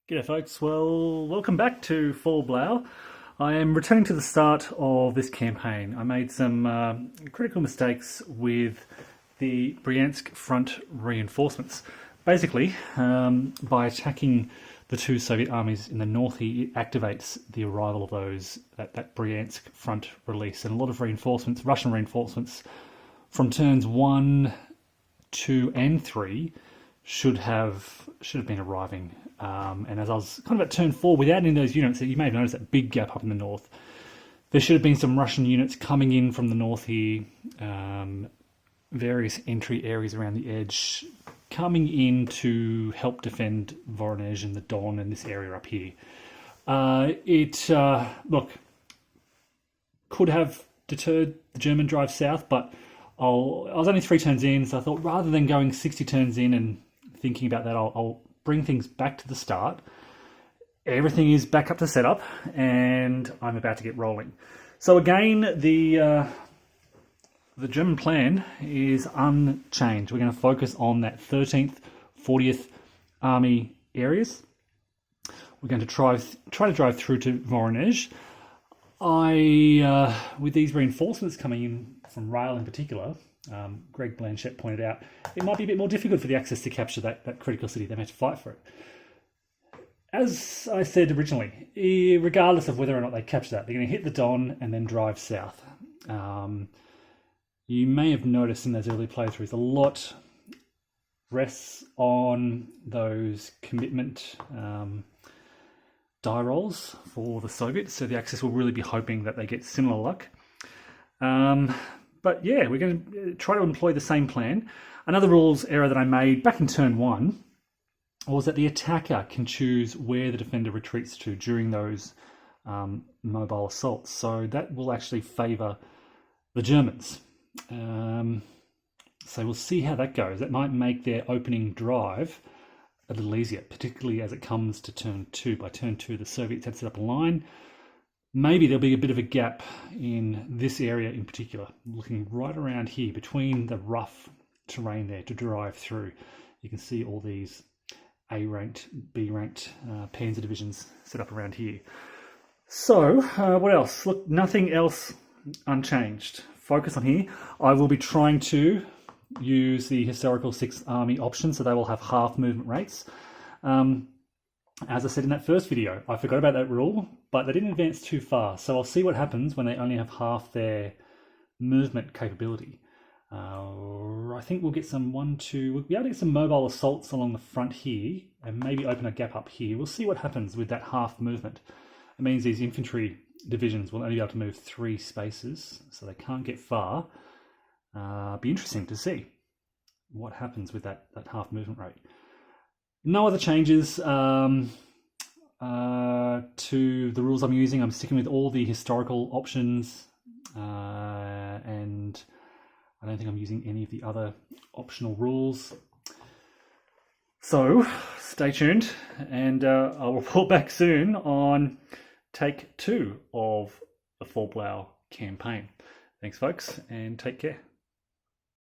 G'day folks, well welcome back to Fall Blau. I am returning to the start of this campaign. I made some critical mistakes with the Bryansk front reinforcements. Basically, by attacking the two Soviet armies in the north, it activates the arrival of that Bryansk front release, and a lot of reinforcements, Russian reinforcements from turns 1, 2 and 3 should have been arriving. And as I was kind of at turn 4, without any of those units, you may have noticed that big gap up in the north. There should have been some Russian units coming in from the north here, various entry areas around the edge, coming in to help defend Voronezh and the Don and this area up here. Look, could have deterred the German drive south, but I was only 3 turns in, so I thought rather than going 60 turns in and thinking about that, I'll bring things back to the start. Everything is back up to setup, and I'm about to get rolling. So again, the German plan is unchanged. We're going to focus on that 13th, 40th Army areas. We're going to try to drive through to Voronezh. With these reinforcements coming in from rail in particular, Greg Blanchett pointed out, it might be a bit more difficult for the Axis to capture that critical city. They may have to fight for it. As I said originally, regardless of whether or not they capture that, they're going to hit the Don and then drive south. You may have noticed in those early playthroughs, a lot rests on those commitment die rolls for the Soviets, so the Axis will really be hoping that they get similar luck. But yeah, we're going to try to employ the same plan. Another rules error that I made back in turn 1 was that the attacker can choose where the defender retreats to during those mobile assaults. So that will actually favour the Germans. So we'll see how that goes. That might make their opening drive a little easier, particularly as it comes to turn 2. By turn 2, the Soviets had set up a line. Maybe there'll be a bit of a gap in this area in particular, looking right around here between the rough terrain there to drive through. You can see all these A-ranked, B-ranked Panzer divisions set up around here. So, what else? Look, nothing else unchanged. Focus on here. I will be trying to use the historical 6th Army option, so they will have half movement rates. As I said in that first video, I forgot about that rule, but they didn't advance too far. So I'll see what happens when they only have half their movement capability. I think we'll get some we'll be able to get some mobile assaults along the front here and maybe open a gap up here. We'll see what happens with that half movement. It means these infantry divisions will only be able to move 3 spaces, so they can't get far. Be interesting to see what happens with that half movement rate. No other changes to the rules I'm using. I'm sticking with all the historical options, and I don't think I'm using any of the other optional rules. So stay tuned, and I'll report back soon on take 2 of the Fall Blau campaign. Thanks folks, and take care.